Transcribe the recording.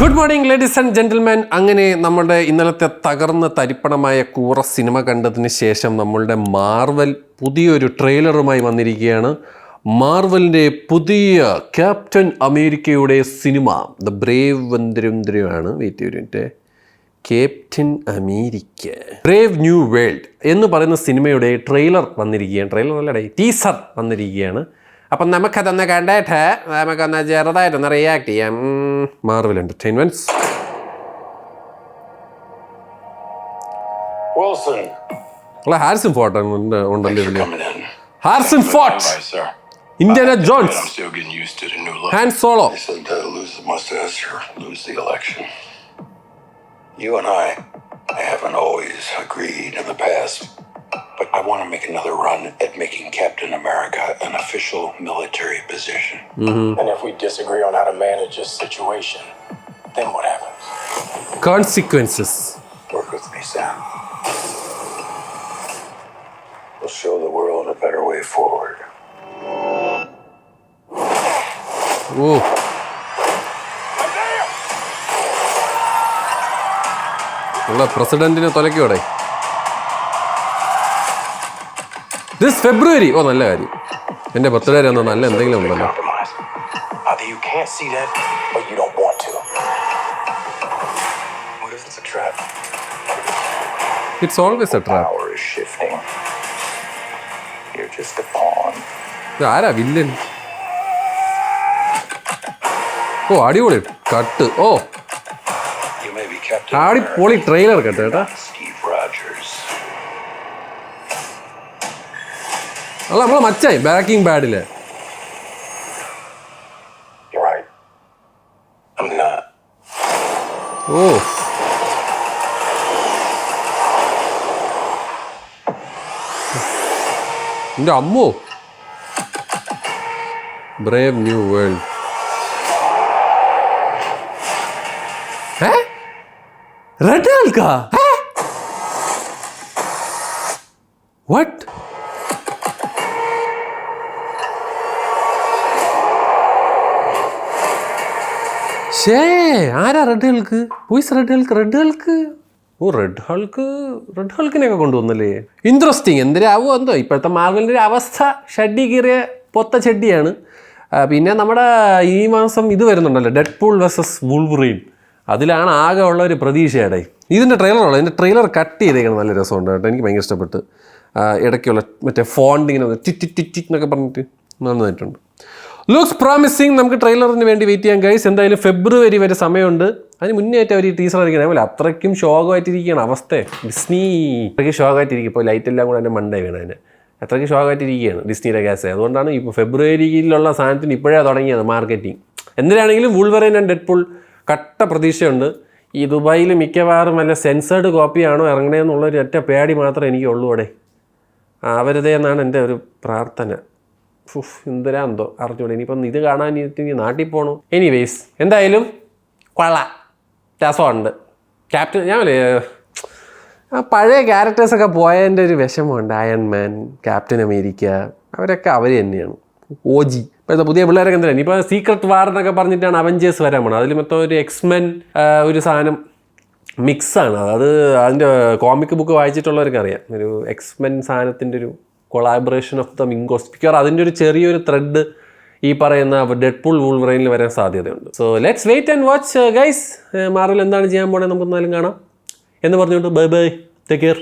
Good morning ladies and gentleman. അങ്ങനെ നമ്മുടെ ഇന്നലത്തെ തകർന്ന് തരിപ്പണമായ കൂറ സിനിമ കണ്ടതിന് ശേഷം നമ്മളുടെ മാർവൽ പുതിയൊരു ട്രെയിലറുമായി വന്നിരിക്കുകയാണ്. മാർവലിൻ്റെ പുതിയ ക്യാപ്റ്റൻ അമേരിക്കയുടെ സിനിമ ദ ബ്രേവ് വന്തിരുന്ദ്രയാണ്. വെയിറ്റ് ഒരു minute. Captain America Brave new world എന്ന് പറയുന്ന സിനിമയുടെ ട്രെയിലർ വന്നിരിക്കുകയാണ്. ട്രെയിലർ അല്ലടേ, ടീസർ വന്നിരിക്കുകയാണ്. അപ്പം നമുക്കതൊന്ന് കണ്ടിട്ട് നമുക്കൊന്ന് ചെറുതായിട്ടൊന്ന് റിയാക്ട് ചെയ്യാം. Marvel entertainments. ഹാരിസൺ ഫോർട്ട് ഉണ്ടല്ലോ ഇതിൽ. Harrison Ford, Indiana Jones, Han Solo. You and I haven't always agreed in the past, but I want to make another run at making Captain America an official military position. And if we disagree on how to manage this situation, then what happens? Consequences. Work with me, Sam. We'll show the world a better way forward. Oh. ഉള്ള പ്രസിഡന്റിനെ തൊലക്കോടെ this ഫെബ്രുവരി. ഓ, നല്ല കാര്യം. എൻ്റെ birthday ആണെന്നോ നല്ല എന്തെങ്കിലും ഉണ്ടല്ലോ. It's always A trap. ആരാ വില്ലൻ? ഓ, അടിപൊളി കട്ട്. ഓ, അടിപൊളി ട്രെയിലർ കേട്ടോ കേട്ടാ. അല്ല, നമ്മളെ മച്ചായി ബാക്കിംഗ് ബാഡില്. ഓ, എൻ്റെ അമ്മോ. Brave new world. Red hulk? What? ഷേ, ആരാ red hulk? Voice red hulk? Red hulk? ഓ, റെഡ് ഹൾക്കിനെയൊക്കെ കൊണ്ടുവന്നല്ലേ. ഇൻട്രസ്റ്റിങ്. എന്തിനാവോ എന്തോ ഇപ്പോഴത്തെ മാർവലിൻ്റെ ഒരു അവസ്ഥ. ഷഡ്ഡി കീറിയ പൊത്ത ചെഡിയാണ്. പിന്നെ നമ്മുടെ ഈ മാസം ഇത് വരുന്നുണ്ടല്ലോ, ഡെഡ്പൂൾ വേഴ്സസ് വുൾവറീൻ. അതിലാണ് ആകെ ഉള്ള ഒരു പ്രതീക്ഷയുടെ. ഇതിൻ്റെ ട്രെയിലറുള്ള ഇതിൻ്റെ ട്രെയിലർ കട്ട് ചെയ്തേക്കണം. നല്ല രസമുണ്ട് കേട്ടോ, എനിക്ക് ഭയങ്കര ഇഷ്ടപ്പെട്ട്. ഇടയ്ക്കുള്ള മറ്റേ ഫോണ്ട് ഇങ്ങനെ ടിറ്റ് എന്നൊക്കെ പറഞ്ഞിട്ട് നന്നായിട്ടുണ്ട്. Looks promising. നമുക്ക് ട്രെയിലറിന് വേണ്ടി വെയിറ്റ് ചെയ്യാം ഗൈസ്. എന്തായാലും ഫെബ്രുവരി വരെ സമയമുണ്ട്. അതിന് മുന്നേ ആയിട്ട് അവർ ഈ ടീസർ ഇരിക്കണം. അതുപോലെ അത്രയ്ക്കും ശോകമായിട്ടിരിക്കുകയാണ് അവസ്ഥ. ഡിസ്നി അത്രയ്ക്ക് ശോകമായിട്ടിരിക്കും. ഇപ്പോൾ ലൈറ്റ് എല്ലാം കൂടെ എൻ്റെ മണ്ടേ വീണ അതിന് അത്രയ്ക്ക് ശോകമായിട്ടിരിക്കുകയാണ് ഡിസ്നിയുടെ ഗ്യാസ്. അതുകൊണ്ടാണ് ഇപ്പോൾ ഫെബ്രുവരിയിലുള്ള സാധനത്തിന് ഇപ്പോഴേ തുടങ്ങിയത് മാർക്കറ്റിംഗ്. എന്തിനാണെങ്കിലും വുൾവറൈൻ ആൻഡ് ഡെഡ്പൂൾ കട്ട പ്രതീക്ഷയുണ്ട്. ഈ ദുബായിൽ മിക്കവാറും വല്ല സെൻസേർഡ് കോപ്പിയാണോ ഇറങ്ങണേന്നുള്ളൊരു ഒറ്റ പേടി മാത്രമേ എനിക്കുള്ളൂ അവിടെ. അവരുതേ എന്നാണ് എൻ്റെ ഒരു പ്രാർത്ഥന. എന്തിനാ എന്തോ അറിഞ്ഞൂടെ. ഇനിയിപ്പം ഇത് കാണാൻ ഇനി നാട്ടിൽ പോകണു. എനിവേയ്സ്, എന്തായാലും കൊള്ളാം, രസമുണ്ട്. ക്യാപ്റ്റൻ ഞാൻ പഴയ ക്യാരക്ടേഴ്സൊക്കെ പോയതിൻ്റെ ഒരു വിഷമമുണ്ട്. അയൺമാൻ, ക്യാപ്റ്റൻ അമേരിക്ക, അവരൊക്കെ അവർ തന്നെയാണ് ഓജി. ഇപ്പോഴത്തെ പുതിയ പിള്ളേരൊക്കെ എന്തിനാണ് ഇനിയിപ്പോൾ സീക്രട്ട് വാർ എന്നൊക്കെ പറഞ്ഞിട്ടാണ് അവഞ്ചേഴ്സ് വരാൻ പോണത്. അതിൽ മൊത്തം ഒരു എക്സ്മെൻ ഒരു സാധനം മിക്സാണ്. അത് അതിൻ്റെ കോമിക് ബുക്ക് വായിച്ചിട്ടുള്ളവർക്ക് അറിയാം. ഒരു എക്സ്മെൻ സാധനത്തിൻ്റെ ഒരു കൊളാബറേഷൻ ഓഫ് ദ മിങ്കോസ്. മിക്കവാറും അതിൻ്റെ ഒരു ചെറിയൊരു ത്രെഡ് ഈ പറയുന്ന ഡെഡ്പൂൾ വൂൾവറൈനിൽ വരാൻ സാധ്യതയുണ്ട്. So let's wait and watch guys. Marvel എന്താണ് ചെയ്യാൻ പോണേ നമുക്ക് എന്നാലും കാണാം എന്ന് പറഞ്ഞുകൊണ്ട് ബൈ ബൈ, ടേക്ക് കെയർ.